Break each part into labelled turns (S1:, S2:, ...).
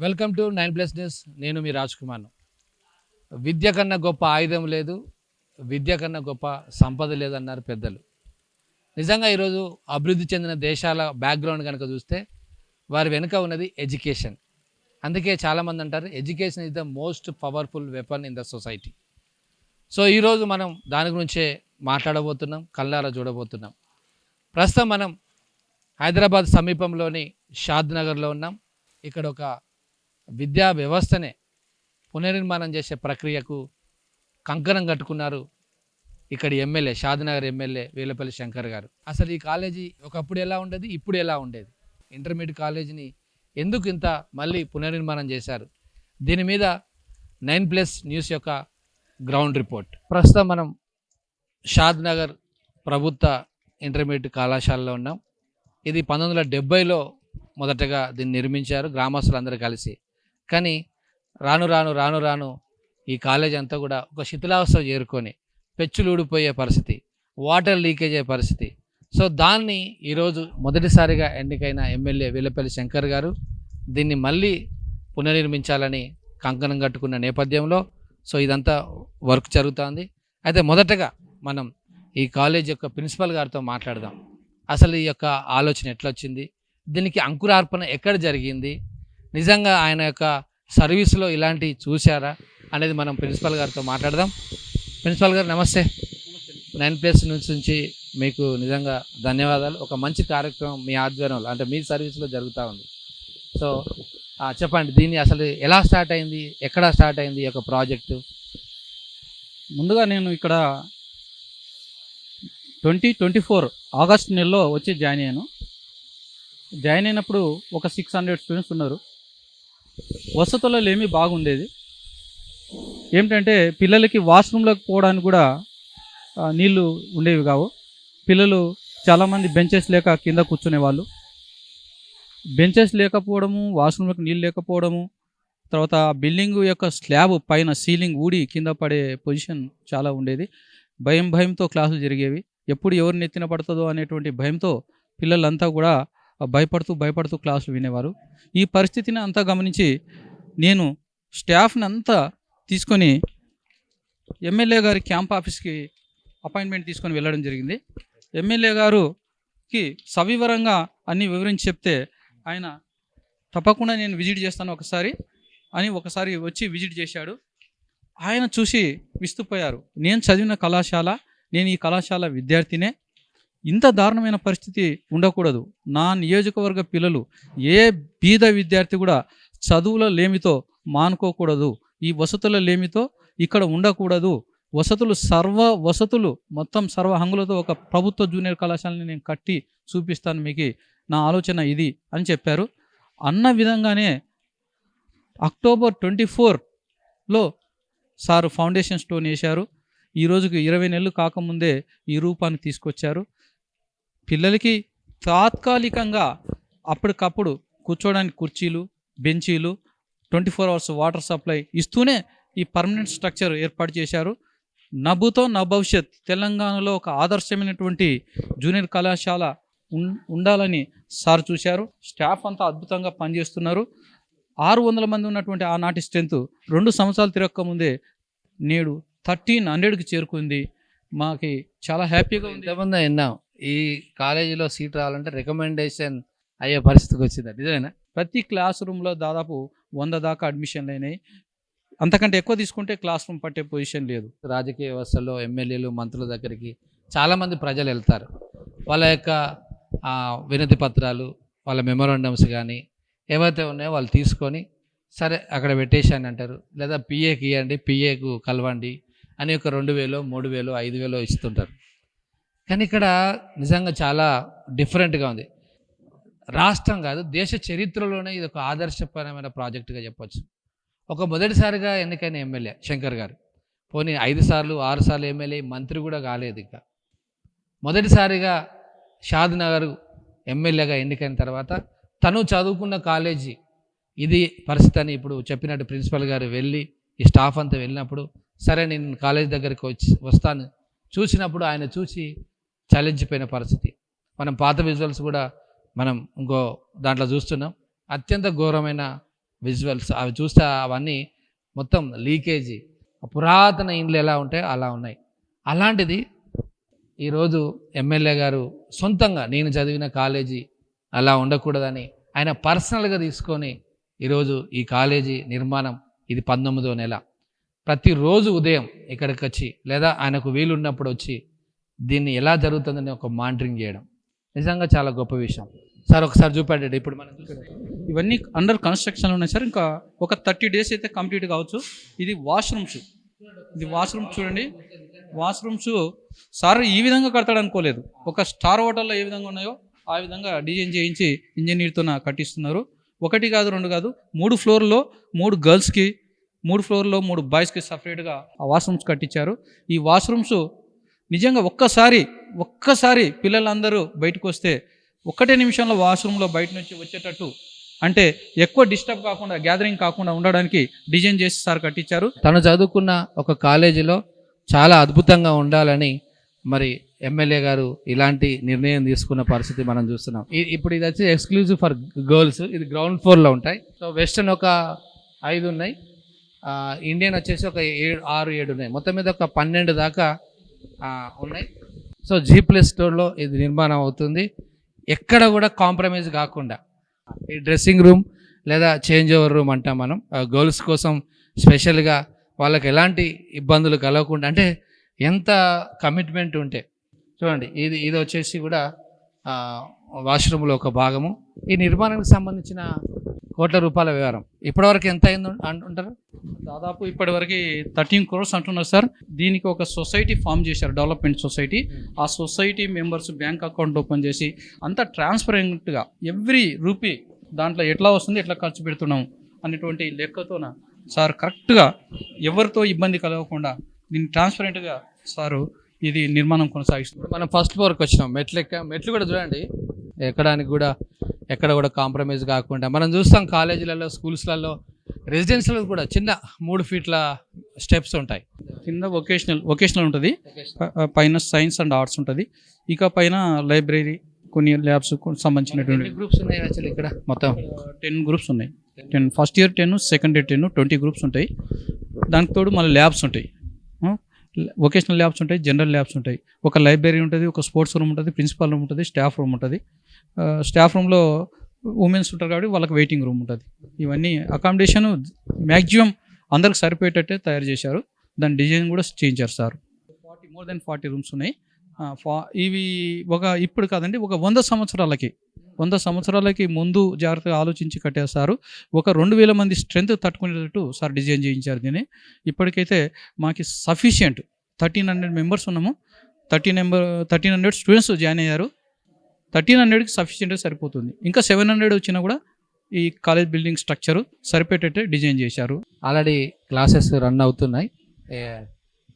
S1: Welcome to 9+ news. నేను మీ రాజ్ కుమార్ను. విద్య కన్నా గొప్ప ఆయుధం లేదు, విద్య కన్నా గొప్ప సంపద లేదన్నారు పెద్దలు. నిజంగా ఈరోజు అభివృద్ధి చెందిన దేశాల బ్యాక్గ్రౌండ్ కనుక చూస్తే వారి వెనుక ఉన్నది ఎడ్యుకేషన్. అందుకే చాలామంది అంటారు education is the most powerful weapon in the society. So ఈరోజు మనం దాని గురించే మాట్లాడబోతున్నాం, కళ్ళారా చూడబోతున్నాం. ప్రస్తుతం మనం హైదరాబాద్ సమీపంలోని షాద్ నగర్లో ఉన్నాం. ఇక్కడ ఒక విద్యా వ్యవస్థనే పునర్నిర్మాణం చేసే ప్రక్రియకు కంకణం కట్టుకున్నారు ఇక్కడి ఎమ్మెల్యే, షాద్నగర్ ఎమ్మెల్యే వేలపల్లి శంకర్ గారు. అసలు ఈ కాలేజీ ఒకప్పుడు ఎలా ఉండేది, ఇప్పుడు ఎలా ఉండేది, ఇంటర్మీడియట్ కాలేజీని ఎందుకు ఇంత మళ్ళీ పునర్నిర్మాణం చేశారు, దీని మీద 9+ న్యూస్ యొక్క గ్రౌండ్ రిపోర్ట్. ప్రస్తుతం మనం షాద్నగర్ ప్రభుత్వ ఇంటర్మీడియట్ కళాశాలలో ఉన్నాం. ఇది 1970లో మొదటగా దీన్ని నిర్మించారు గ్రామస్తులందరూ కలిసి. కానీ రాను రాను ఈ కాలేజ్ అంతా కూడా ఒక శిథిలావస్థ చేరుకొని పెచ్చులు ఊడిపోయే పరిస్థితి, వాటర్ లీకేజ్ అయ్యే పరిస్థితి. సో దాన్ని ఈరోజు మొదటిసారిగా ఎన్నికైన ఎమ్మెల్యే వేలపల్లి శంకర్ గారు దీన్ని మళ్ళీ పునర్నిర్మించాలని కంకణం కట్టుకున్న నేపథ్యంలో సో ఇదంతా వర్క్ జరుగుతుంది. అయితే మొదటగా మనం ఈ కాలేజ్ యొక్క ప్రిన్సిపల్ గారితో మాట్లాడదాం. అసలు ఈ యొక్క ఆలోచన ఎట్లా వచ్చింది, దీనికి అంకురార్పణ ఎక్కడ జరిగింది, నిజంగా ఆయన యొక్క సర్వీస్లో ఇలాంటివి చూశారా అనేది మనం ప్రిన్సిపల్ గారితో మాట్లాడదాం. ప్రిన్సిపల్ గారు నమస్తే. 9+ నుంచి మీకు నిజంగా ధన్యవాదాలు. ఒక మంచి కార్యక్రమం మీ ఆధ్వర్యంలో అంటే మీ సర్వీస్లో జరుగుతూ ఉంది. సో చెప్పండి, దీన్ని అసలు ఎలా స్టార్ట్ అయింది, ఎక్కడ స్టార్ట్ అయింది ఈ యొక్క ప్రాజెక్టు?
S2: ముందుగా నేను ఇక్కడ 2024 ఆగస్ట్ నెలలో వచ్చి జాయిన్ అయ్యాను. జాయిన్ అయినప్పుడు ఒక 600 స్టూడెంట్స్ ఉన్నారు. వసతులలో ఏమీ బాగుండేది. ఏమిటంటే పిల్లలకి వాష్రూమ్లోకి పోవడానికి కూడా నీళ్లు ఉండేవి కావు. పిల్లలు చాలామంది బెంచెస్ లేక కింద కూర్చునేవాళ్ళు. బెంచెస్ లేకపోవడము, వాష్రూమ్లోకి నీళ్ళు లేకపోవడము, తర్వాత బిల్డింగ్ యొక్క స్లాబ్ పైన సీలింగ్ ఊడి కింద పడే పొజిషన్ చాలా ఉండేది. భయంతో క్లాసులు జరిగేవి. ఎప్పుడు ఎవరిని ఎత్తిన పడుతుందో అనేటువంటి భయంతో పిల్లలంతా కూడా భయపడుతూ క్లాసులు వినేవారు. ఈ పరిస్థితిని అంతా గమనించి నేను స్టాఫ్ని అంతా తీసుకొని ఎమ్మెల్యే గారి క్యాంప్ ఆఫీస్కి అపాయింట్మెంట్ తీసుకొని వెళ్ళడం జరిగింది. ఎమ్మెల్యే గారుకి సవివరంగా అన్నీ వివరించి చెప్తే ఆయన తప్పకుండా నేను విజిట్ చేస్తాను ఒకసారి వచ్చి విజిట్ చేశాడు. ఆయన చూసి విస్తుపోయారు. నేను చదివిన కళాశాల, నేను ఈ కళాశాల విద్యార్థినే. ఇంత దారుణమైన పరిస్థితి ఉండకూడదు. నా నియోజకవర్గ పిల్లలు ఏ బీద విద్యార్థి కూడా చదువుల లేమితో మానుకోకూడదు. ఈ వసతుల లేమితో ఇక్కడ ఉండకూడదు. వసతులు మొత్తం సర్వ హంగులతో ఒక ప్రభుత్వ జూనియర్ కళాశాలని నేను కట్టి చూపిస్తాను, మీకు నా ఆలోచన ఇది అని చెప్పారు. అన్న విధంగానే అక్టోబర్ 24లో సార్ ఫౌండేషన్ స్టోన్ వేశారు. ఈ రోజుకి 20 నెలలు కాకముందే ఈ రూపాన్ని తీసుకొచ్చారు. పిల్లలకి తాత్కాలికంగా అప్పటికప్పుడు కూర్చోడానికి కుర్చీలు, బెంచీలు, 24 అవర్స్ వాటర్ సప్లై ఇస్తూనే ఈ పర్మనెంట్ స్ట్రక్చర్ ఏర్పాటు చేశారు. నభూతో నా భవిష్యత్, తెలంగాణలో ఒక ఆదర్శమైనటువంటి జూనియర్ కళాశాల ఉండాలని సార్ చూశారు. స్టాఫ్ అంతా అద్భుతంగా పనిచేస్తున్నారు. 600 మంది ఉన్నటువంటి ఆనాటి స్ట్రెంత్ 2 సంవత్సరాలు తిరగకముందే నేడు 1300కి చేరుకుంది. మాకి చాలా హ్యాపీగా ఉంది.
S1: ఎంతమంది విన్నాం ఈ కాలేజీలో సీట్ రావాలంటే రికమెండేషన్ అయ్యే పరిస్థితికి వచ్చింది, నిజమేనా?
S2: ప్రతి క్లాస్ రూమ్లో దాదాపు 100 దాకా అడ్మిషన్లు అయినాయి. అంతకంటే ఎక్కువ తీసుకుంటే క్లాస్ రూమ్ పట్టే పొజిషన్ లేదు.
S1: రాజకీయ వ్యవస్థలో ఎమ్మెల్యేలు, మంత్రుల దగ్గరికి చాలామంది ప్రజలు వెళ్తారు. వాళ్ళ యొక్క వినతి పత్రాలు, వాళ్ళ మెమోరాండమ్స్ కానీ ఏవైతే ఉన్నాయో వాళ్ళు తీసుకొని సరే అక్కడ పెట్టేశాను అంటారు, లేదా పిఏకి ఇవ్వండి, పిఏకు కలవండి అని ఒక 2000, 3000, 5000 ఇస్తుంటారు. కానీ ఇక్కడ నిజంగా చాలా డిఫరెంట్గా ఉంది. రాష్ట్రం కాదు, దేశ చరిత్రలోనే ఇది ఒక ఆదర్శపరమైన ప్రాజెక్టుగా చెప్పొచ్చు. ఒక మొదటిసారిగా ఎన్నికైన ఎమ్మెల్యే శంకర్ గారు, పోనీ 5 సార్లు 6 సార్లు ఎమ్మెల్యే, మంత్రి కూడా కాలేదు. ఇంకా మొదటిసారిగా షాద్ నగర్ ఎమ్మెల్యేగా ఎన్నికైన తర్వాత తను చదువుకున్న కాలేజీ ఇది పరిస్థితి అని ఇప్పుడు చెప్పినట్టు ప్రిన్సిపల్ గారు వెళ్ళి ఈ స్టాఫ్ అంతా వెళ్ళినప్పుడు సరే నేను కాలేజ్ దగ్గరికి వస్తాను చూసినప్పుడు ఆయన చూసి చలించిపోయిన పరిస్థితి. మనం పాత విజువల్స్ కూడా మనం ఇంకో దాంట్లో చూస్తున్నాం. అత్యంత ఘోరమైన విజువల్స్ అవి చూస్తే అవన్నీ మొత్తం లీకేజీ, పురాతన ఇండ్లు ఎలా ఉంటాయో అలా ఉన్నాయి. అలాంటిది ఈరోజు ఎమ్మెల్యే గారు సొంతంగా నేను చదివిన కాలేజీ అలా ఉండకూడదని ఆయన పర్సనల్గా తీసుకొని ఈరోజు ఈ కాలేజీ నిర్మాణం ఇది 19వ నెల ప్రతిరోజు ఉదయం ఇక్కడికి వచ్చి లేదా ఆయనకు వీలు ఉన్నప్పుడు వచ్చి దీన్ని ఎలా జరుగుతుందని ఒక మానిటరింగ్ చేయడం నిజంగా చాలా గొప్ప విషయం. సార్ ఒకసారి చూపెట్టండి. ఇప్పుడు మనం
S2: ఇవన్నీ అండర్ కన్స్ట్రక్షన్లో ఉన్నాయి సార్. ఇంకా ఒక 30 days అయితే కంప్లీట్ కావచ్చు. ఇది వాష్రూమ్స్. ఇది వాష్రూమ్స్ చూడండి. వాష్రూమ్స్ సార్ ఈ విధంగా కడతాడు అనుకోలేదు. ఒక స్టార్ హోటల్లో ఏ విధంగా ఉన్నాయో ఆ విధంగా డిజైన్ చేయించి ఇంజనీర్తో కట్టిస్తున్నారు. 1 కాదు 2 కాదు 3 ఫ్లోర్లో 3 గర్ల్స్కి, 3 ఫ్లోర్లో 3 బాయ్స్కి సపరేట్గా ఆ వాష్రూమ్స్ కట్టించారు. ఈ వాష్రూమ్స్ నిజంగా ఒక్కసారి పిల్లలందరూ బయటకు వస్తే 1 నిమిషంలో వాష్రూమ్లో బయట నుంచి వచ్చేటట్టు, అంటే ఎక్కువ డిస్టర్బ్ కాకుండా గ్యాదరింగ్ కాకుండా ఉండడానికి డిజైన్ చేసి సార్ కట్టించారు.
S1: తను చదువుకున్న ఒక కాలేజీలో చాలా అద్భుతంగా ఉండాలని మరి ఎమ్మెల్యే గారు ఇలాంటి నిర్ణయం తీసుకున్న పరిస్థితి మనం చూస్తున్నాం. ఇప్పుడు ఇది వచ్చి ఎక్స్క్లూజివ్ ఫర్ గర్ల్స్. ఇది గ్రౌండ్ ఫ్లోర్లో ఉంటాయి. సో వెస్టర్న్ ఒక 5 ఉన్నాయి, ఇండియన్ వచ్చేసి ఒక 6-7 ఉన్నాయి. మొత్తం మీద ఒక 12 దాకా ఉన్నాయి. సో G+2లో ఇది నిర్మాణం అవుతుంది. ఎక్కడ కూడా కాంప్రమైజ్ కాకుండా ఈ డ్రెస్సింగ్ రూమ్ లేదా చేంజ్ ఓవర్ రూమ్ అంటాం మనం, గర్ల్స్ కోసం స్పెషల్గా వాళ్ళకి ఎలాంటి ఇబ్బందులు కలగకుండా, అంటే ఎంత కమిట్మెంట్ ఉంటే చూడండి. ఇది వచ్చేసి కూడా వాష్రూమ్లో ఒక భాగము. ఈ నిర్మాణానికి సంబంధించిన కోట్ల రూపాయల వ్యవహారం ఇప్పటివరకు ఎంత అయింది అంటుంటారు?
S2: దాదాపు ఇప్పటివరకు 13 crores అంటున్నారు సార్. దీనికి ఒక సొసైటీ ఫామ్ చేశారు, డెవలప్మెంట్ సొసైటీ. ఆ society members bank account open చేసి అంతా ట్రాన్స్పరెంట్గా ఎవ్రీ రూపీ దాంట్లో ఎట్లా వస్తుంది, ఎట్లా ఖర్చు పెడుతున్నాం అనేటువంటి లెక్కతోన సార్ కరెక్ట్గా ఎవరితో ఇబ్బంది కలగకుండా దీన్ని ట్రాన్స్పరెంట్గా సారు ఇది నిర్మాణం కొనసాగిస్తున్నారు.
S1: మనం ఫస్ట్ ఫ్లోర్కి వచ్చినాం. మెట్లు కూడా చూడండి, ఎక్కడ కూడా కాంప్రమైజ్ కాకుండా మనం చూస్తాం. కాలేజీలలో, స్కూల్స్లలో, రెసిడెన్షియల్ కూడా చిన్న 3 feet స్టెప్స్ ఉంటాయి.
S2: కింద వొకేషనల్ ఉంటుంది, పైన సైన్స్ అండ్ ఆర్ట్స్ ఉంటుంది, ఇక పైన లైబ్రరీ, కొన్ని ల్యాబ్స్ సంబంధించినటువంటి
S1: గ్రూప్స్ ఉన్నాయి. యాక్చువల్లీ ఇక్కడ మొత్తం
S2: 10 groups ఉన్నాయి. 10 first year 10, second year 10, 20 groups ఉంటాయి. దానికి తోడు మళ్ళీ ల్యాబ్స్ ఉంటాయి, వొకేషనల్ ల్యాబ్స్ ఉంటాయి, జనరల్ ల్యాబ్స్ ఉంటాయి. ఒక లైబ్రరీ ఉంటుంది, ఒక స్పోర్ట్స్ రూమ్ ఉంటుంది, ప్రిన్సిపల్ రూమ్ ఉంటుంది, స్టాఫ్ రూమ్ ఉంటుంది. స్టాఫ్ రూమ్లో ఉమెన్స్ ఉంటారు కాబట్టి వాళ్ళకి వెయిటింగ్ రూమ్ ఉంటుంది. ఇవన్నీ అకామిడేషన్ మ్యాక్సిమం అందరికి సరిపోయేటట్టే తయారు చేశారు. దాని డిజైన్ కూడా చేయించారు సార్. మోర్ దెన్ 40 rooms ఉన్నాయి. ఇవి ఇప్పుడు కాదండి, ఒక 100 సంవత్సరాలకి ముందు జాగ్రత్తగా ఆలోచించి కట్టేస్తారు. ఒక 2000 మంది స్ట్రెంత్ తట్టుకునేటట్టు సార్ డిజైన్ చేయించారు దీన్ని. ఇప్పటికైతే మాకు సఫిషియంట్ 1300 members ఉన్నాము. 1300 స్టూడెంట్స్ జాయిన్ అయ్యారు. 1300కి సఫిషియంట్గా సరిపోతుంది. ఇంకా 700 వచ్చినా కూడా ఈ కాలేజ్ బిల్డింగ్ స్ట్రక్చరు సరిపోయేటట్టే డిజైన్ చేశారు.
S1: ఆల్రెడీ క్లాసెస్ రన్ అవుతున్నాయి.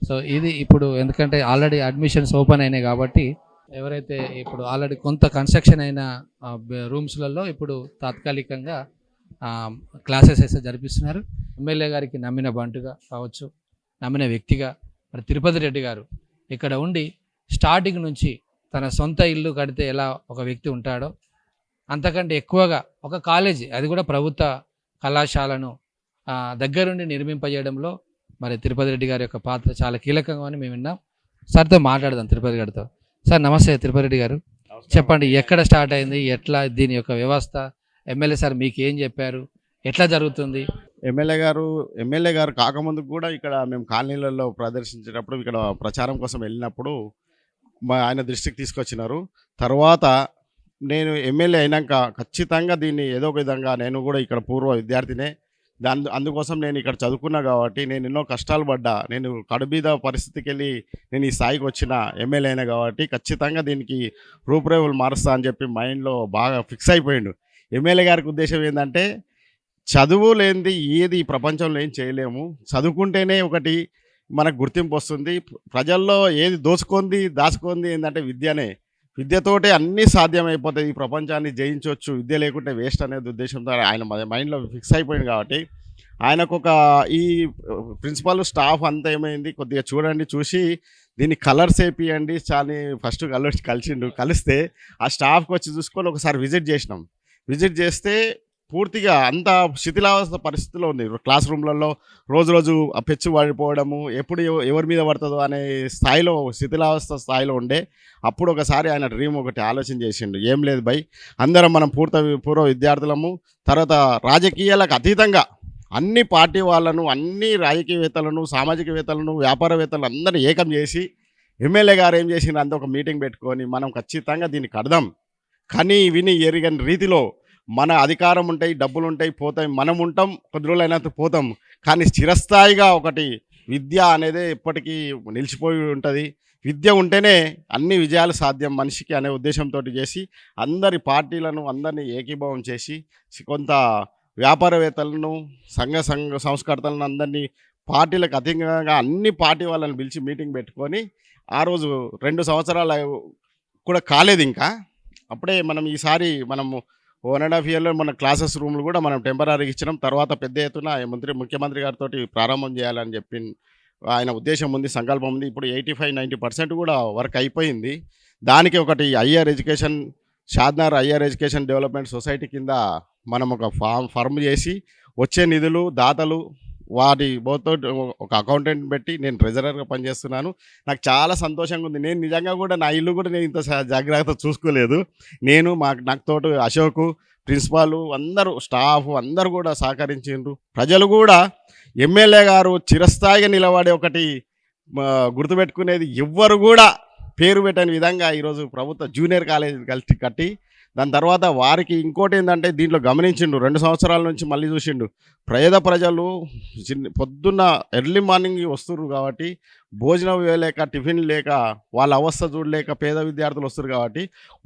S1: సో ఇది ఇప్పుడు ఎందుకంటే ఆల్రెడీ అడ్మిషన్స్ ఓపెన్ అయినాయి కాబట్టి ఎవరైతే ఇప్పుడు ఆల్రెడీ కొంత కన్స్ట్రక్షన్ అయిన రూమ్స్లలో ఇప్పుడు తాత్కాలికంగా క్లాసెస్ అయితే జరిపిస్తున్నారు. ఎమ్మెల్యే గారికి నమ్మిన బంటుగా కావచ్చు, నమ్మిన వ్యక్తిగా మరి తిరుపతి రెడ్డి గారు ఇక్కడ ఉండి స్టార్టింగ్ నుంచి తన సొంత ఇల్లు కడితే ఎలా ఒక వ్యక్తి ఉంటాడో అంతకంటే ఎక్కువగా ఒక కాలేజీ, అది కూడా ప్రభుత్వ కళాశాలను దగ్గరుండి నిర్మింపజేయడంలో మరి తిరుపతి రెడ్డి గారి యొక్క పాత్ర చాలా కీలకంగా అని మేము విన్నాం. సార్తో మాట్లాడదాం. తిరుపతి గారితో. సార్ నమస్తే. తిరుపతి రెడ్డి గారు చెప్పండి, ఎక్కడ స్టార్ట్ అయింది, ఎట్లా దీని యొక్క వ్యవస్థ, ఎమ్మెల్యే సార్ మీకు ఏం చెప్పారు, ఎట్లా జరుగుతుంది?
S3: ఎమ్మెల్యే గారు కాకముందు కూడా ఇక్కడ మేము కాలనీలలో ప్రదర్శించేటప్పుడు ఇక్కడ ప్రచారం కోసం వెళ్ళినప్పుడు ఆయన దృష్టికి తీసుకొచ్చినారు. తర్వాత నేను ఎమ్మెల్యే అయినాక ఖచ్చితంగా దీన్ని ఏదో ఒక విధంగా, నేను కూడా ఇక్కడ పూర్వ విద్యార్థినే, అందుకోసం నేను ఇక్కడ చదువుకున్నా కాబట్టి నేను ఎన్నో కష్టాలు పడ్డా, నేను కడుబీద పరిస్థితికి వెళ్ళి నేను ఈ స్థాయికి వచ్చిన ఎమ్మెల్యే అయినా కాబట్టి ఖచ్చితంగా దీనికి రూపురేఖలు మారుస్తా అని చెప్పి మైండ్లో బాగా ఫిక్స్ అయిపోయిండు. ఎమ్మెల్యే గారికి ఉద్దేశం ఏంటంటే చదువు లేనిది ఏది ఈ ప్రపంచంలో ఏం చేయలేము, చదువుకుంటేనే ఒకటి మనకు గుర్తింపు వస్తుంది. ప్రజల్లో ఏది దాచుకుంది ఏంటంటే విద్యనే. విద్యతోటే అన్నీ సాధ్యమైపోతాయి, ఈ ప్రపంచాన్ని జయించవచ్చు, విద్య లేకుంటే వేస్ట్ అనేది ఉద్దేశంతో ఆయన మైండ్లో ఫిక్స్ అయిపోయింది. కాబట్టి ఆయనకు ఈ ప్రిన్సిపల్ స్టాఫ్ అంతా ఏమైంది, కొద్దిగా చూడండి, చూసి దీన్ని కలర్స్ వేపియండి చాలా ఫస్ట్ కలిసిండు. కలిస్తే ఆ స్టాఫ్కి వచ్చి చూసుకొని ఒకసారి విజిట్ చేసినాం. విజిట్ చేస్తే పూర్తిగా అంత శిథిలావస్థ పరిస్థితిలో ఉంది. క్లాస్ రూమ్‌లలో రోజు రోజు ఆ పెచ్చు పడిపోవడము, ఎప్పుడు ఎవరి మీద పడతదో అనే స్థాయిలో శిథిలావస్థ స్థాయిలో ఉండే. అప్పుడు ఒకసారి ఆయన డ్రీమ్ ఒకటి ఆలోచన చేసిండు. ఏం లేదు భయ్, అందరం మనం పూర్వ విద్యార్థులము. తర్వాత రాజకీయాలకు అతీతంగా అన్ని పార్టీ వాళ్ళను, అన్ని రాజకీయవేత్తలను, సామాజికవేత్తలను, వ్యాపారవేత్తలను అందరిని ఏకం చేసి ఎమ్మెల్యే గారు ఏం చేసిండ్రు అంతా ఒక మీటింగ్ పెట్టుకొని మనం ఖచ్చితంగా దీన్ని కడదాం. కని విని ఎరుగని రీతిలో మన అధికారం ఉంటాయి, డబ్బులుంటాయి, పోతాయి. మనం ఉంటాం, కొద్ది రోజులైనంత పోతాం. కానీ చిరస్థాయిగా ఒకటి విద్య అనేది ఎప్పటికీ నిలిచిపోయి ఉంటుంది. విద్య ఉంటేనే అన్ని విజయాలు సాధ్యం మనిషికి అనే ఉద్దేశంతో చేసి అందరి పార్టీలను అందరినీ ఏకీభావం చేసి కొంత వ్యాపారవేత్తలను, సంఘ సంస్కర్తలను అందరినీ పార్టీలకు అతీతంగా అన్ని పార్టీ వాళ్ళని పిలిచి మీటింగ్ పెట్టుకొని ఆ రోజు 2 సంవత్సరాలు కూడా కాలేదు ఇంకా. అప్పుడే మనం ఈసారి మనము 1.5 ఇయర్‌లో మన క్లాసెస్ రూమ్‌లు కూడా మనం టెంపరరీగా ఇచ్చినాం. తర్వాత పెద్ద ఎత్తున ముఖ్యమంత్రి గారితోటి ప్రారంభం చేయాలని చెప్పి ఆయన ఉద్దేశం ఉంది, సంకల్పం ఉంది. ఇప్పుడు 85-90% కూడా వర్క్ అయిపోయింది. దానికి ఒకటి higher education, Shadnagar higher education development society కింద మనం ఒక ఫర్మ్ చేసి వచ్చే నిధులు, దాతలు వాటి బోతోటి ఒక అకౌంటెంట్ పెట్టి నేను ట్రెజరర్‌గా పనిచేస్తున్నాను. నాకు చాలా సంతోషంగా ఉంది. నేను నిజంగా కూడా నా ఇల్లు కూడా నేను ఇంత జాగ్రత్తగా చూసుకోలేదు. నేను నాకు తోటి అశోకు, ప్రిన్సిపాలు అందరూ, స్టాఫ్ అందరూ కూడా సహకరించిండ్రు. ప్రజలు కూడా ఎమ్మెల్యే గారు చిరస్థాయిగా నిలబడే ఒకటి గుర్తుపెట్టుకునేది ఎవ్వరు కూడా పేరు పెట్టని విధంగా ఈరోజు ప్రభుత్వ జూనియర్ కాలేజీ కట్టి దాని తర్వాత వారికి ఇంకోటి ఏంటంటే దీంట్లో గమనించిండు 2 సంవత్సరాల నుంచి మళ్ళీ చూసిండు. ప్రజలు పొద్దున్న ఎర్లీ మార్నింగ్ వస్తున్నారు కాబట్టి భోజనం లేక, టిఫిన్ లేక, వాళ్ళ అవస్థ చూడలేక పేద విద్యార్థులు వస్తారు కాబట్టి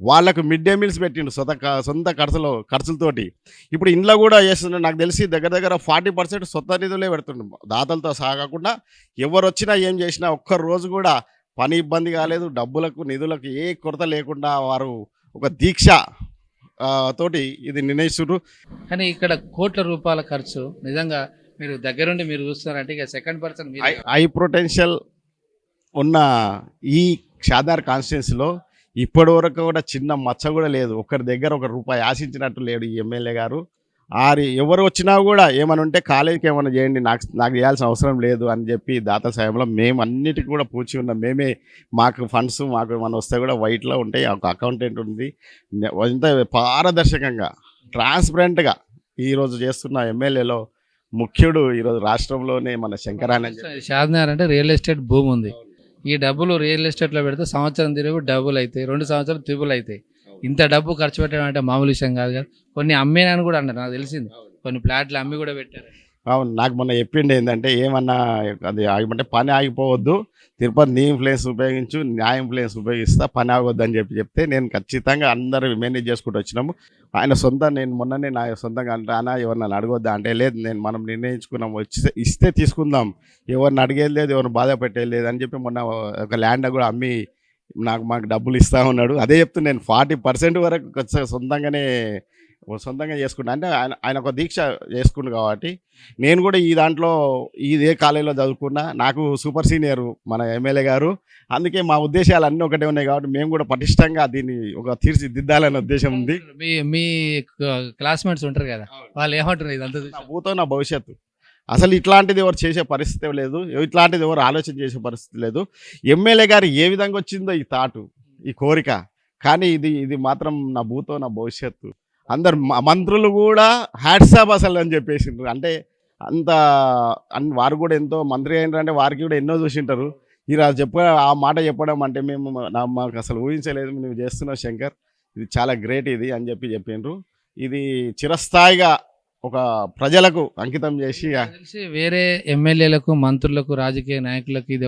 S3: వాళ్ళకు మిడ్ డే మీల్స్ పెట్టిండు సొంత ఖర్చులతోటి. ఇప్పుడు ఇంట్లో కూడా చేస్తుండే. నాకు తెలిసి దగ్గర 40% సొంత నిధులే పెడుతుండు, దాతలతో సహా కాకుండా. ఎవరు వచ్చినా ఏం చేసినా ఒక్క రోజు కూడా పని ఇబ్బంది కాలేదు. డబ్బులకు, నిధులకు ఏ కొరత లేకుండా వారు ఒక దీక్ష తోటి ఇది నిర్ణయిస్తున్నారు.
S1: కానీ ఇక్కడ కోట్ల రూపాయల ఖర్చు నిజంగా మీరు దగ్గరుండి మీరు చూస్తున్నారంటే ఇక సెకండ్ పర్సన్
S3: హై పొటెన్షియల్ ఉన్న ఈ షాద్నగర్ కాన్స్టిట్యున్సీలో ఇప్పటి వరకు కూడా చిన్న మచ్చ కూడా లేదు. ఒకరి దగ్గర ₹1 ఆశించినట్టు లేడు ఈ ఎమ్మెల్యే గారు. ఎవరు వచ్చినా కూడా ఏమైనా ఉంటే కాలేజీకి ఏమైనా చేయండి, నాకు చేయాల్సిన అవసరం లేదు అని చెప్పి దాతల సాయంలో మేము అన్నిటికీ కూడా పూచి ఉన్నాం. మేమే మాకు ఫండ్స్ మాకు ఏమైనా వస్తే కూడా వైట్లో ఉంటాయి. ఒక అకౌంటెంట్ ఉంది. ఇంత పారదర్శకంగా, ట్రాన్స్పరెంట్గా ఈరోజు చేస్తున్న ఎమ్మెల్యేలో ముఖ్యుడు ఈరోజు రాష్ట్రంలోనే మన శంకరాయన.
S1: షాద్నగర్ అంటే రియల్ ఎస్టేట్ భూమి ఉంది. ఈ డబ్బులు రియల్ ఎస్టేట్లో పెడితే సంవత్సరం తిరిగి డబ్బులు అవుతాయి, 2 సంవత్సరాలు త్రిబుల్ అవుతాయి. ఇంత డబ్బు ఖర్చు పెట్టడం అంటే మామూలు విషయం కాదు కదా. కొన్ని అమ్మేనని కూడా అన్నారు, నాకు తెలిసింది. కొన్ని ప్లాట్లు అమ్మి కూడా పెట్టారు.
S3: అవును, నాకు మొన్న చెప్పిండు ఏంటంటే ఏమన్నా అది ఆగమంటే పని ఆగిపోవద్దు, తిరుపతి నీ ఇన్ఫ్లుయెన్స్ ఉపయోగించు, నా ఇన్ఫ్లుయెన్స్ ఉపయోగిస్తా, పని ఆగొద్దు అని చెప్తే నేను ఖచ్చితంగా అందరూ మేనేజ్ చేసుకుంటూ వచ్చినాము. ఆయన నేను మొన్ననే నా సొంతంగా అంటానా ఎవరిని అడగొద్దా అంటే లేదు, మనం నిర్ణయించుకున్నాం, ఇస్తే తీసుకుందాం, ఎవరిని అడిగేది లేదు, ఎవరిని బాధ పెట్టేది లేదు అని చెప్పి మొన్న ఒక ల్యాండ్ కూడా అమ్మి మాకు డబ్బులు ఇస్తా ఉన్నాడు. అదే చెప్తున్నా, నేను 40% వరకు సొంతంగా చేసుకుంటా. అంటే ఆయన ఒక దీక్ష చేసుకుండు కాబట్టి నేను కూడా ఈ దాంట్లో ఇదే కాలేజీలో చదువుకున్నా. నాకు సూపర్ సీనియర్ మన ఎమ్మెల్యే గారు. అందుకే మా ఉద్దేశాలు అన్నీ ఒకటే ఉన్నాయి కాబట్టి మేము కూడా పటిష్టంగా దీన్ని ఒక తీర్చిదిద్దాలనే ఉద్దేశం ఉంది.
S1: మీ క్లాస్మేట్స్ ఉంటారు కదా, వాళ్ళు ఏమంటారు ఇదంతా
S3: నా భూతో నా భవిష్యత్తు. అసలు ఇట్లాంటిది ఎవరు చేసే పరిస్థితి లేదు, ఇట్లాంటిది ఎవరు ఆలోచన చేసే పరిస్థితి లేదు. ఎమ్మెల్యే గారు ఏ విధంగా వచ్చిందో ఈ థాటు, ఈ కోరిక, కానీ ఇది మాత్రం నా భూతో నా భవిష్యత్తు. అందరు మంత్రులు కూడా హ్యాట్సాప్ అసలు అని చెప్పేసిండ్రు. అంటే అంత వారు కూడా ఎంతో మంత్రి అయినారంటే వారికి కూడా ఎన్నో చూసింటారు. ఇలా ఆ మాట చెప్పడం అంటే మాకు అసలు ఊహించలేదు. నువ్వు చేస్తున్నావు శంకర్, ఇది చాలా గ్రేట్ ఇది అని చెప్పిండ్రు. ఇది చిరస్థాయిగా ఒక ప్రజలకు అంకితం చేసి
S1: తెలిసి వేరే ఎమ్మెల్యేలకు, మంత్రులకు, రాజకీయ నాయకులకు ఇది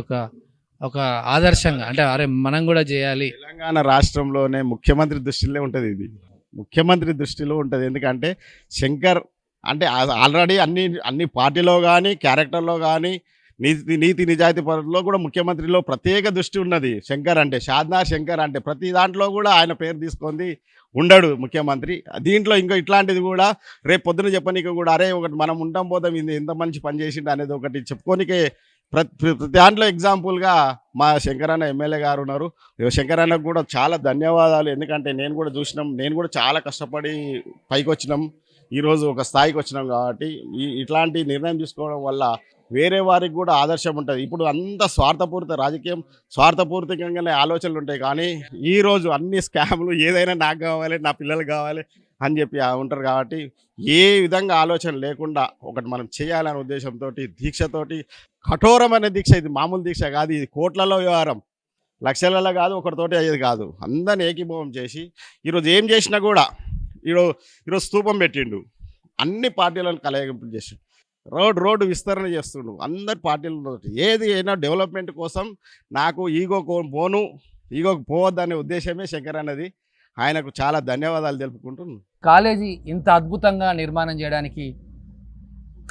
S1: ఒక ఆదర్శంగా, అంటే అరే మనం కూడా చేయాలి.
S3: తెలంగాణ రాష్ట్రంలోనే ముఖ్యమంత్రి దృష్టిలో ఉంటుంది, ఇది ముఖ్యమంత్రి దృష్టిలో ఉంటుంది. ఎందుకంటే శంకర్ అంటే ఆల్రెడీ అన్ని పార్టీలో కానీ, క్యారెక్టర్లో కానీ, నీతి నిజాయితీ పరుల్లో కూడా ముఖ్యమంత్రిలో ప్రత్యేక దృష్టి ఉన్నది. శంకర్ అంటే షాద్నగర్ శంకర్ అంటే ప్రతి దాంట్లో కూడా ఆయన పేరు తీసుకొని ఉండడు ముఖ్యమంత్రి. దీంట్లో ఇంకా ఇట్లాంటిది కూడా రేపు పొద్దున చెప్పనీకి కూడా అరే ఒకటి మనం ఉంటాం పోతాం, ఇది ఎంత మంచి పని చేసిండు అనేది ఒకటి చెప్పుకోనికే ప్రతి దాంట్లో ఎగ్జాంపుల్గా మా శంకరన్న ఎమ్మెల్యే గారు ఉన్నారు. శంకరన్నకు కూడా చాలా ధన్యవాదాలు. ఎందుకంటే నేను కూడా చూసినాం, నేను కూడా చాలా కష్టపడి పైకి వచ్చినాం, ఈరోజు ఒక స్థాయికి వచ్చినాం. కాబట్టి ఇట్లాంటి నిర్ణయం తీసుకోవడం వల్ల వేరే వారికి కూడా ఆదర్శం ఉంటుంది. ఇప్పుడు అంత స్వార్థపూరిత రాజకీయం, స్వార్థపూరితంగానే ఆలోచనలు ఉంటాయి. కానీ ఈరోజు అన్ని స్కామ్లు, ఏదైనా నాకు కావాలి, నా పిల్లలకు కావాలి అని చెప్పి ఉంటారు. కాబట్టి ఏ విధంగా ఆలోచన లేకుండా ఒకటి మనం చేయాలనే ఉద్దేశంతో, దీక్షతోటి, కఠోరమైన దీక్ష, ఇది మామూలు దీక్ష కాదు, ఇది కోట్లలో వ్యవహారం, లక్షలలో కాదు, ఒకరితోటి అయ్యేది కాదు. అందరిని ఏకీభావం చేసి ఈరోజు ఏం చేసినా కూడా, ఈరోజు స్తూపం పెట్టిండు, అన్ని పార్టీలను కలయింపు చేసి రోడ్డు విస్తరణ చేస్తుండు, అందరి పార్టీలతో. ఏది అయినా డెవలప్మెంట్ కోసం నాకు ఈగోకు పోవద్దనే ఉద్దేశమే శంకర్ అన్నది. ఆయనకు చాలా ధన్యవాదాలు తెలుపుకుంటున్నాను.
S1: కాలేజీ ఇంత అద్భుతంగా నిర్మాణం చేయడానికి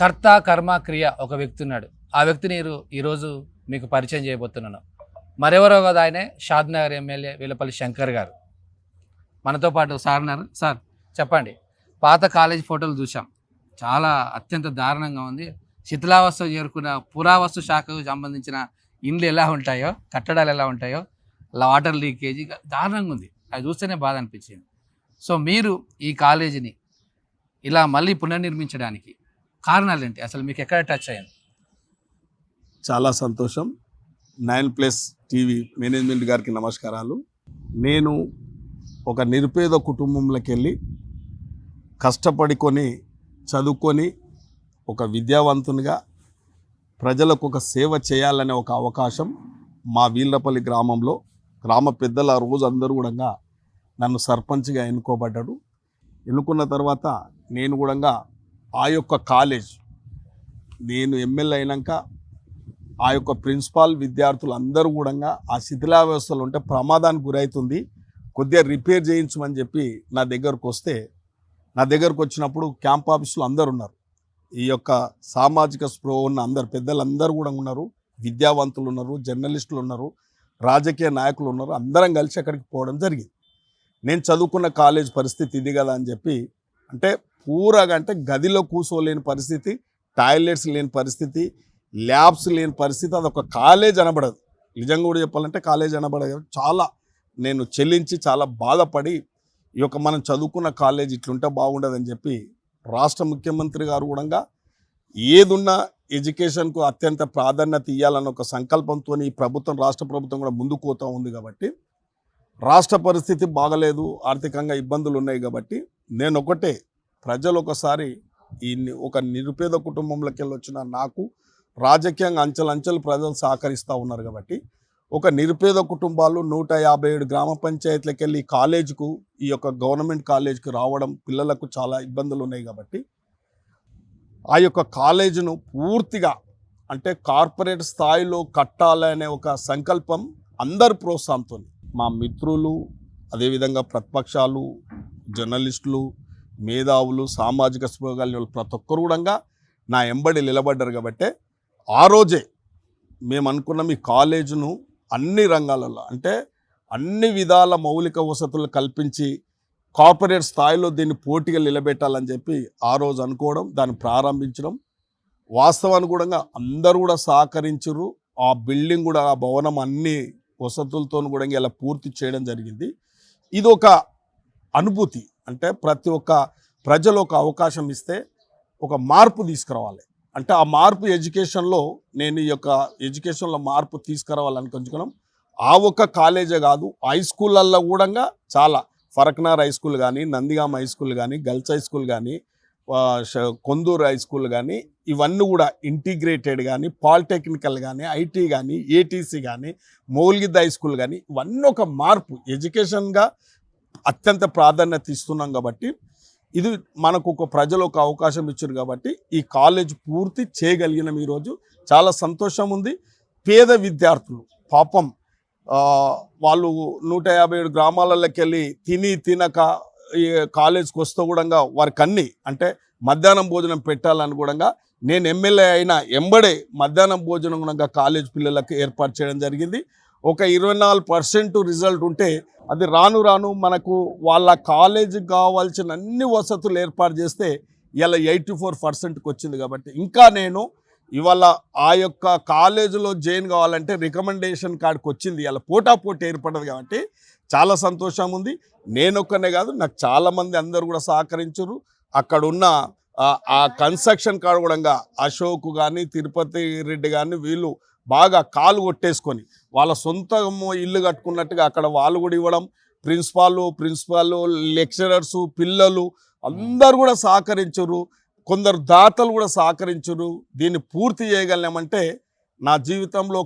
S1: కర్త కర్మ క్రియ ఒక వ్యక్తి ఉన్నాడు. ఆ వ్యక్తిని ఈరోజు మీకు పరిచయం చేయబోతున్నాను. మరెవరో కదా, ఆయనే షాద్నగర్ ఎమ్మెల్యే వెల్లపల్లి శంకర్ గారు మనతో పాటు సార్ ఉన్నారు. సార్ చెప్పండి, పాత కాలేజీ ఫోటోలు చూసాం, చాలా అత్యంత దారుణంగా ఉంది. శిథిలావస్థ చేరుకున్న పురావస్తు శాఖకు సంబంధించిన ఇండ్లు ఎలా ఉంటాయో, కట్టడాలు ఎలా ఉంటాయో, వాటర్ లీకేజీ దారుణంగా ఉంది. అది చూస్తేనే బాధ అనిపించింది. సో మీరు ఈ కాలేజీని ఇలా మళ్ళీ పునర్నిర్మించడానికి కారణాలు ఏంటి? అసలు మీకు ఎక్కడ టచ్ అయ్యింది?
S4: చాలా సంతోషం. 9+ టీవీ మేనేజ్మెంట్ గారికి నమస్కారాలు. నేను ఒక నిరుపేద కుటుంబంలోకి వెళ్ళి కష్టపడుకొని చదువుకొని ఒక విద్యావంతునిగా ప్రజలకు ఒక సేవ చేయాలనే ఒక అవకాశం మా వీళ్ళపల్లి గ్రామంలో గ్రామ పెద్దల రోజు అందరూ కూడా నన్ను సర్పంచ్గా ఎన్నుకోబడ్డాడు. ఎన్నుకున్న తర్వాత నేను కూడా ఆ యొక్క కాలేజ్, నేను ఎమ్మెల్యే అయినాక ఆ యొక్క ప్రిన్సిపాల్, విద్యార్థులు అందరూ కూడా ఆ శిథిలావస్థలో ఉంటే ప్రమాదానికి గురవుతుంది, కొద్దిగా రిపేర్ చేయించమని చెప్పి నా దగ్గరకు వచ్చినప్పుడు క్యాంప్ ఆఫీసులు అందరు ఉన్నారు. ఈ యొక్క సామాజిక స్పృహ ఉన్న అందరు పెద్దలందరూ కూడా ఉన్నారు, విద్యావంతులు ఉన్నారు, జర్నలిస్టులు ఉన్నారు, రాజకీయ నాయకులు ఉన్నారు. అందరం కలిసి అక్కడికి పోవడం జరిగింది. నేను చదువుకున్న కాలేజ్ పరిస్థితి ఇది కదా అని చెప్పి, అంటే పూరగా, అంటే గదిలో కూర్చోలేని పరిస్థితి, టాయిలెట్స్ లేని పరిస్థితి, ల్యాబ్స్ లేని పరిస్థితి. అదొక కాలేజ్ అనబడదు. నిజంగా కూడా చెప్పాలంటే కాలేజ్ అనబడదు. చాలా నేను చెల్లించి చాలా బాధపడి, ఈ యొక్క మనం చదువుకున్న కాలేజ్ ఇట్లుంటే బాగుండదని చెప్పి రాష్ట్ర ముఖ్యమంత్రి గారు కూడా ఏదున్నా ఎడ్యుకేషన్కు అత్యంత ప్రాధాన్యత ఇవ్వాలన్న ఒక సంకల్పంతో ఈ ప్రభుత్వం, రాష్ట్ర ప్రభుత్వం కూడా ముందుకు పోతూ ఉంది. కాబట్టి రాష్ట్ర పరిస్థితి బాగలేదు, ఆర్థికంగా ఇబ్బందులు ఉన్నాయి. కాబట్టి నేను ఒకటే, ప్రజలు ఒకసారి ఒక నిరుపేద కుటుంబంలోకి వెళ్ళి వచ్చిన నాకు రాజకీయంగా అంచెలంచెలు ప్రజలు సహకరిస్తూ ఉన్నారు. కాబట్టి ఒక నిరుపేద కుటుంబాలు 157 గ్రామ పంచాయతీలకు వెళ్ళి కాలేజీకు, ఈ యొక్క గవర్నమెంట్ కాలేజీకి రావడం, పిల్లలకు చాలా ఇబ్బందులు ఉన్నాయి. కాబట్టి ఆ యొక్క కాలేజీను పూర్తిగా, అంటే కార్పొరేట్ స్థాయిలో కట్టాలనే ఒక సంకల్పం అందరి ప్రోత్సాహంతో, మా మిత్రులు, అదేవిధంగా ప్రతిపక్షాలు, జర్నలిస్టులు, మేధావులు, సామాజిక స్పృహలు ప్రతి ఒక్కరు కూడా నా ఎంబడి నిలబడ్డారు. కాబట్టి ఆ రోజే మేము అనుకున్నాం, ఈ కాలేజీను అన్ని రంగాలలో, అంటే అన్ని విధాల మౌలిక వసతులు కల్పించి కార్పొరేట్ స్థాయిలో దీన్ని పోటీగా నిలబెట్టాలని చెప్పి ఆ రోజు అనుకోవడం, దాన్ని ప్రారంభించడం. వాస్తవానికి కూడా అందరూ కూడా సహకరించరు. ఆ బిల్డింగ్ కూడా, ఆ భవనం అన్ని వసతులతో కూడా ఇలా పూర్తి చేయడం జరిగింది. ఇది ఒక అనుభూతి, అంటే ప్రతి ఒక్క ప్రజలు ఒక అవకాశం ఇస్తే ఒక మార్పు తీసుకురావాలి. అంటే ఆ మార్పు ఎడ్యుకేషన్లో, నేను ఈ యొక్క ఎడ్యుకేషన్లో మార్పు తీసుకురావాలనుకుంటున్నాం. ఆ ఒక్క కాలేజే కాదు, హై స్కూళ్ళల్లో కూడా చాలా, ఫరక్నార్ హై స్కూల్ కానీ, నందిగామ హై స్కూల్ కానీ, గర్ల్స్ హై స్కూల్ కానీ, కొందూరు హై స్కూల్ కానీ, ఇవన్నీ కూడా ఇంటిగ్రేటెడ్ కానీ, పాలిటెక్నికల్ కానీ, ఐటీ కానీ, ఏటీసీ కానీ, మౌల్గిద్ హై స్కూల్ కానీ, ఇవన్నీ ఒక మార్పు ఎడ్యుకేషన్గా అత్యంత ప్రాధాన్యత ఇస్తున్నాం. కాబట్టి ఇది మనకు ఒక ప్రజలు ఒక అవకాశం ఇచ్చారు. కాబట్టి ఈ కాలేజ్ పూర్తి చేయగలిగిన ఈరోజు చాలా సంతోషం ఉంది. పేద విద్యార్థులు పాపం వాళ్ళు 157 గ్రామాలలోకి వెళ్ళి తినక ఈ కాలేజ్కి వస్తూ కూడా వారికి అన్ని, అంటే మధ్యాహ్నం భోజనం పెట్టాలని కూడా నేను ఎమ్మెల్యే అయిన ఎంబడే మధ్యాహ్నం భోజనం కూడా కాలేజ్ పిల్లలకు ఏర్పాటు చేయడం జరిగింది. ఒక 24% రిజల్ట్ ఉంటే అది రాను మనకు వాళ్ళ కాలేజీకి కావాల్సిన అన్ని వసతులు ఏర్పాటు చేస్తే ఇలా 84%కి వచ్చింది. కాబట్టి ఇంకా నేను ఇవాళ ఆ యొక్క కాలేజీలో జాయిన్ కావాలంటే రికమెండేషన్ కార్డుకి వచ్చింది, ఇలా పోటాపోటీ ఏర్పడదు కాబట్టి చాలా సంతోషం ఉంది. నేనొక్కనే కాదు, నాకు చాలామంది అందరూ కూడా సహకరించారు. అక్కడ ఉన్న ఆ కన్స్ట్రక్షన్ కాడ కూడా అశోక్ కానీ తిరుపతి రెడ్డి కానీ వీళ్ళు బాగా కాలు కొట్టేసుకొని వాళ్ళ సొంత ఇల్లు కట్టుకున్నట్టుగా అక్కడ వాళ్ళు కూడా ఇవ్వడం, ప్రిన్సిపాల్ లెక్చరర్స్ పిల్లలు అందరూ కూడా సహకరించరు, కొందరు దాతలు కూడా సహకరించరు. దీన్ని పూర్తి చేయగలిగామంటే నా జీవితంలో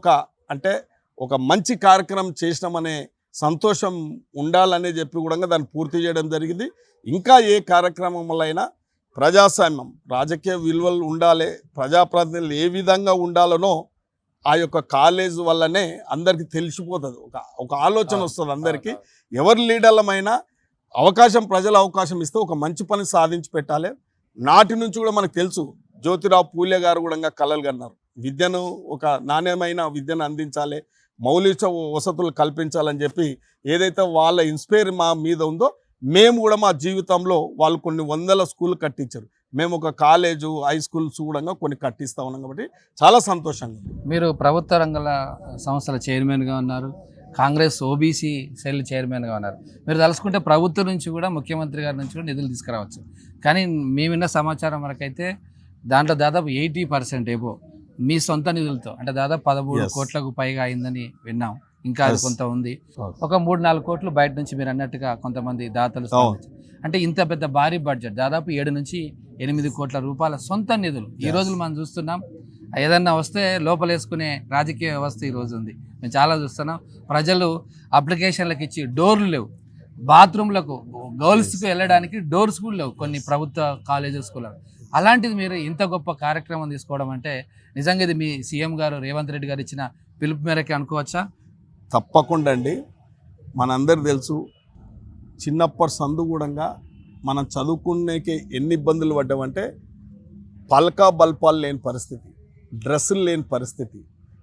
S4: ఒక మంచి కార్యక్రమం చేసినామనే సంతోషం ఉండాలనే చెప్పి కూడా దాన్ని పూర్తి చేయడం జరిగింది. ఇంకా ఏ కార్యక్రమం వల్ల అయినా ప్రజాస్వామ్యం రాజకీయ విలువలు ఉండాలి, ప్రజాప్రతినిధులు ఏ విధంగా ఉండాలనో ఆ యొక్క కాలేజ్ వల్లనే అందరికీ తెలిసిపోతుంది, ఒక ఆలోచన వస్తుంది అందరికీ. ఎవరి లీడర్లమైనా ప్రజల అవకాశం ఇస్తే ఒక మంచి పని సాధించి పెట్టాలి. నాటి నుంచి కూడా మనకు తెలుసు, జ్యోతిరావు పూలే గారు కూడా కలలు కన్నారు, విద్యను ఒక నాణ్యమైన విద్యను అందించాలి, మౌలిక వసతులు కల్పించాలని చెప్పి ఏదైతే వాళ్ళ ఇన్స్పైర్ మా మీద ఉందో మేము కూడా మా జీవితంలో వాళ్ళు కొన్ని వందల స్కూల్ కట్టించారు. మేము ఒక కాలేజు హై స్కూల్స్ కూడా కొన్ని కట్టిస్తూ ఉన్నాం కాబట్టి చాలా సంతోషంగా ఉంది.
S1: మీరు ప్రభుత్వ రంగాల సంస్థల చైర్మన్గా ఉన్నారు, కాంగ్రెస్ ఓబీసీ సెల్ చైర్మన్గా ఉన్నారు. మీరు తలుసుకుంటే ప్రభుత్వం నుంచి కూడా ముఖ్యమంత్రి గారి నుంచి కూడా నిధులు తీసుకురావచ్చు. కానీ మేము విన్న సమాచారం వరకైతే దాంట్లో దాదాపు 80% ఏవో మీ సొంత నిధులతో, అంటే దాదాపు 13 కోట్లకు పైగా అయిందని విన్నాం. ఇంకా అది కొంత ఉంది, ఒక 3-4 కోట్లు బయట నుంచి మీరు అన్నట్టుగా కొంతమంది దాతలు. అంటే ఇంత పెద్ద భారీ బడ్జెట్, దాదాపు 7 నుంచి 8 కోట్ల రూపాయల సొంత నిధులు ఈ రోజులు మనం చూస్తున్నాం. ఏదన్నా వస్తే లోపలేసుకునే రాజకీయ వ్యవస్థ ఈ రోజు ఉంది. మేము చాలా చూస్తున్నాం, ప్రజలు అప్లికేషన్లకు ఇచ్చి డోర్లు లేవు, బాత్రూమ్లకు గర్ల్స్కి వెళ్ళడానికి డోర్స్ కూడా లేవు కొన్ని ప్రభుత్వ కాలేజెస్ స్కూల్. అలాంటిది మీరు ఇంత గొప్ప కార్యక్రమం తీసుకోవడం అంటే నిజంగా ఇది మీ సీఎం గారు రేవంత్ రెడ్డి గారు ఇచ్చిన పిలుపు మేరకే అనుకోవచ్చా?
S4: తప్పకుండా అండి. మనందరూ తెలుసు, చిన్నప్పటి సందు కూడా మనం చదువుకునేకే ఎన్ని ఇబ్బందులు పడ్డామంటే పలకా బల్పాలు లేని పరిస్థితి, డ్రెస్సులు లేని పరిస్థితి.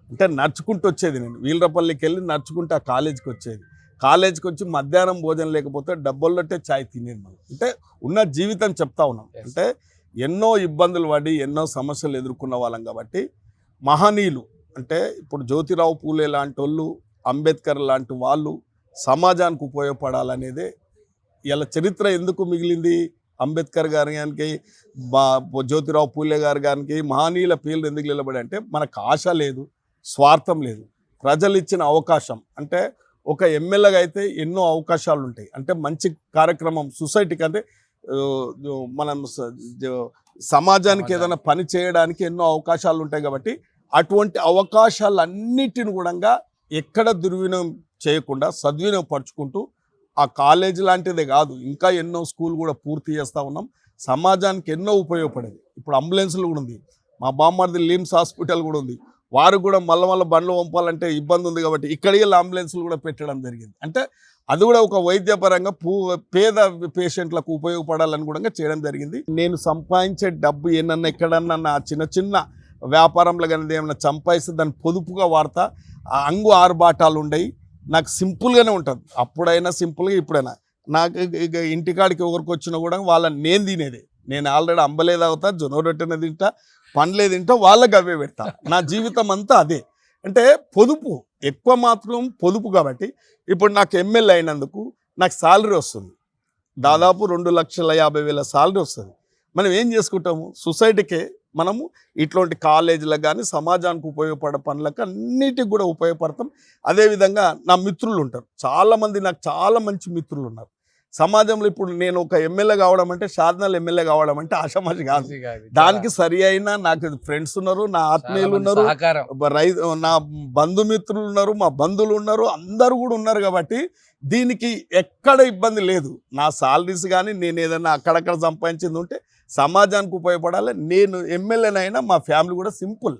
S4: అంటే నడుచుకుంటూ వచ్చేది, నేను వీలరపల్లికి వెళ్ళి నడుచుకుంటూ ఆ కాలేజీకి వచ్చేది. కాలేజీకి వచ్చి మధ్యాహ్నం భోజనం లేకపోతే డబ్బుల్లోటే చాయ్ తినేది. మనం అంటే ఉన్న జీవితం చెప్తా ఉన్నాం. అంటే ఎన్నో ఇబ్బందులు పడి ఎన్నో సమస్యలు ఎదుర్కొన్న వాళ్ళం కాబట్టి మహనీయులు అంటే ఇప్పుడు జ్యోతిరావు పూలే లాంటి వాళ్ళు, అంబేద్కర్ లాంటి వాళ్ళు సమాజానికి ఉపయోగపడాలనేదే ఇలా చరిత్ర ఎందుకు మిగిలింది. అంబేద్కర్ గారి గారికి జ్యోతిరావు పూలే గారికి మహనీయుల పేర్లు ఎందుకు నిలబడి అంటే మనకు ఆశ లేదు, స్వార్థం లేదు. ప్రజలు ఇచ్చిన అవకాశం అంటే ఒక ఎమ్మెల్యేగా అయితే ఎన్నో అవకాశాలు ఉంటాయి. అంటే మంచి కార్యక్రమం సొసైటీకి అంటే మనం సమాజానికి ఏదైనా పని చేయడానికి ఎన్నో అవకాశాలు ఉంటాయి కాబట్టి అటువంటి అవకాశాలన్నిటిని కూడా ఎక్కడ దుర్వినియోగం చేయకుండా సద్వినియోగపరుచుకుంటూ ఆ కాలేజీ లాంటిదే కాదు ఇంకా ఎన్నో స్కూల్ కూడా పూర్తి చేస్తూ ఉన్నాం. సమాజానికి ఎన్నో ఉపయోగపడేది. ఇప్పుడు అంబులెన్స్లు కూడా ఉంది, మా బామ్మర్ది లిమ్స్ హాస్పిటల్ కూడా ఉంది. వారు కూడా మళ్ళీ బండ్లు పంపాలంటే ఇబ్బంది ఉంది కాబట్టి ఇక్కడికి అంబులెన్స్లు కూడా పెట్టడం జరిగింది. అంటే అది కూడా ఒక వైద్యపరంగా పేద పేషెంట్లకు ఉపయోగపడాలని కూడా చేయడం జరిగింది. నేను సంపాదించే డబ్బు ఏమన్నా ఎక్కడన్నా నా చిన్న వ్యాపారంలో కానీ ఏమన్నా సంపాదిస్తే దాన్ని పొదుపుగా వాడతా. ఆ అంగు ఆరుబాటాలు ఉండయి, నాకు సింపుల్గానే ఉంటుంది. అప్పుడైనా సింపుల్గా, ఇప్పుడైనా నాకు ఇక ఇంటికాడికి ఎవరికి వచ్చినా కూడా వాళ్ళని నేను తినేది. నేను ఆల్రెడీ అంబలే తాగుతా, జొన్న రొట్టెనే తింటా, పండ్లే తింటా, వాళ్ళకి అవే పెడతా. నా జీవితం అంతా అదే. అంటే పొదుపు ఎక్కువ మాత్రం పొదుపు కాబట్టి ఇప్పుడు నాకు ఎమ్మెల్యే అయినందుకు నాకు శాలరీ వస్తుంది, దాదాపు 2,50,000 శాలరీ వస్తుంది. మనం ఏం చేసుకుంటాము, సొసైటీకే మనము ఇట్లాంటి కాలేజీలకు కానీ సమాజానికి ఉపయోగపడే పనులకు అన్నిటికి కూడా ఉపయోగపడతాం. అదేవిధంగా నా మిత్రులు ఉంటారు చాలామంది, నాకు చాలా మంచి మిత్రులు ఉన్నారు సమాజంలో. ఇప్పుడు నేను ఒక ఎమ్మెల్యే కావడం అంటే, షాద్నగర్ ఎమ్మెల్యే కావడం అంటే ఆషామాషి కాదు. దానికి సరి అయిన నాకు ఫ్రెండ్స్ ఉన్నారు, నా ఆత్మీయులు ఉన్నారు, నా బంధుమిత్రులు ఉన్నారు, మా బంధువులు ఉన్నారు, అందరూ కూడా ఉన్నారు. కాబట్టి దీనికి ఎక్కడ ఇబ్బంది లేదు. నా సాలరీస్ కానీ నేను ఏదైనా అక్కడక్కడ సంపాదించింది ఉంటే సమాజానికి ఉపయోగపడాలి. నేను ఎమ్మెల్యేనైనా మా ఫ్యామిలీ కూడా సింపుల్,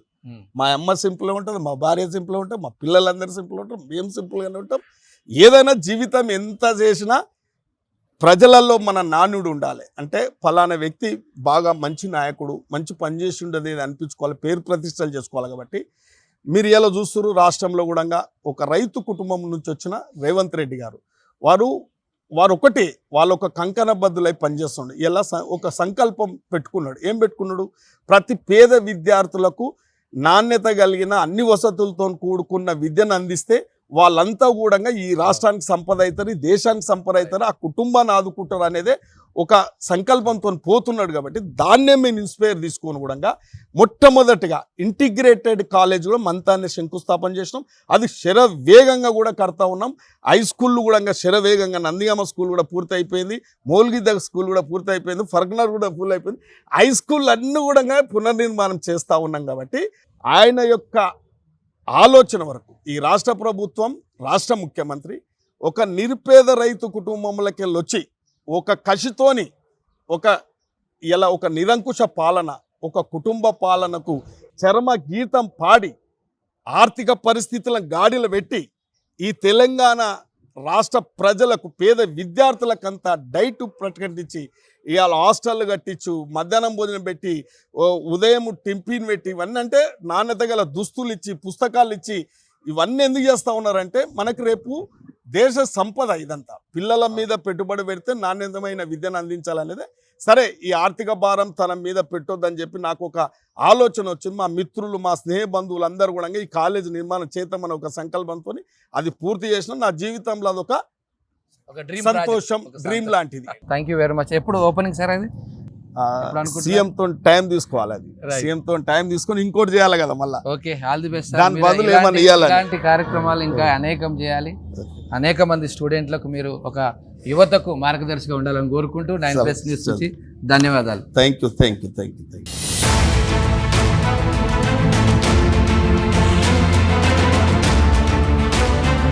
S4: మా అమ్మ సింపుల్గా ఉంటుంది, మా భార్య సింపుల్గా ఉంటుంది, మా పిల్లలందరూ సింపుల్గా ఉంటాం, మేము సింపుల్గానే ఉంటాం. ఏదైనా జీవితం ఎంత చేసినా ప్రజలలో మన నాణ్యుడు ఉండాలి. అంటే ఫలానా వ్యక్తి బాగా మంచి నాయకుడు, మంచి పని చేసి ఉండదు అనిపించుకోవాలి, పేరు ప్రతిష్టలు చేసుకోవాలి. కాబట్టి మీరు ఇలా చూస్తున్నారు, రాష్ట్రంలో కూడా ఒక రైతు కుటుంబం నుంచి వచ్చిన రేవంత్ రెడ్డి గారు వారు ఒకటే, వాళ్ళు ఒక కంకణబద్దులై పనిచేస్తుండే. ఇలా ఒక సంకల్పం పెట్టుకున్నాడు. ఏం పెట్టుకున్నాడు, ప్రతి పేద విద్యార్థులకు నాణ్యత కలిగిన అన్ని వసతులతో కూడుకున్న విద్యను అందిస్తే వాళ్ళంతా కూడా ఈ రాష్ట్రానికి సంపద అవుతారు, దేశానికి సంపద అవుతారు, ఆ కుటుంబాన్ని ఆదుకుంటారు అనేదే ఒక సంకల్పంతో పోతున్నాడు. కాబట్టి దాన్నే మేము ఇన్స్పైర్ తీసుకొని కూడా మొట్టమొదటిగా ఇంటిగ్రేటెడ్ కాలేజ్ కూడా మంతాన్ని శంకుస్థాపన చేసినాం. అది శరవేగంగా కూడా కడతా ఉన్నాం. హై స్కూళ్ళు కూడా శరవేగంగా నందిగామ స్కూల్ కూడా పూర్తి అయిపోయింది, మౌల్గిద స్కూల్ కూడా పూర్తి అయిపోయింది, ఫర్గనర్ కూడా ఫుల్ అయిపోయింది. హై స్కూల్ అన్నీ కూడా పునర్నిర్మాణం చేస్తూ ఉన్నాం. కాబట్టి ఆయన యొక్క ఆలోచన వరకు ఈ రాష్ట్ర ప్రభుత్వం, రాష్ట్ర ముఖ్యమంత్రి ఒక నిరుపేద రైతు కుటుంబంలోకి వచ్చి ఒక కసితోని ఒక నిరంకుశ పాలన, ఒక కుటుంబ పాలనకు చర్మ గీతం పాడి ఆర్థిక పరిస్థితులను గాడిలో పెట్టి ఈ తెలంగాణ రాష్ట్ర ప్రజలకు, పేద విద్యార్థులకంతా డైట్ ప్రకటించి ఇవాళ హాస్టళ్ళు కట్టించు, మధ్యాహ్నం భోజనం పెట్టి, ఉదయం టిఫిన్ పెట్టి, ఇవన్నీ అంటే నాణ్యత గల దుస్తులు ఇచ్చి, పుస్తకాలు ఇచ్చి, ఇవన్నీ ఎందుకు చేస్తూ ఉన్నారంటే మనకు రేపు దేశ సంపద ఇదంతా. పిల్లల మీద పెట్టుబడి పెడితే నాణ్యతమైన విద్యను అందించాలనేదే. సరే, ఈ ఆర్థిక భారం తన మీద పెట్టొద్దని చెప్పి నాకు ఒక ఆలోచన వచ్చింది. మా మిత్రులు, మా స్నేహ బంధువులు అందరూ కూడా ఈ కాలేజ్ నిర్మాణం చేద్దామని ఒక సంకల్పంతో అది పూర్తి చేసిన నా జీవితంలో అదొక సంతోషం, డ్రీమ్ లాంటిది.
S1: Thank you very much. ఎప్పుడు ఓపెనింగ్ సార్ అది?
S4: సీఎంతో టైం తీసుకోవాలి, అది సీఎంతో టైం తీసుకొని ఇంకోటి చేయాలి కదా మళ్ళీ.
S1: Okay, all the best.
S4: దాని బదులు ఏమన్నా ఇవ్వాలి.
S1: ఇలాంటి కార్యక్రమాలు ఇంకా అనేకం చేయాలి. అనేక మంది స్టూడెంట్లకు మీరు ఒక యువతకు మార్గదర్శిగా ఉండాలని కోరుకుంటూ 9+ న్యూస్ నుంచి ధన్యవాదాలు.
S4: Thank you.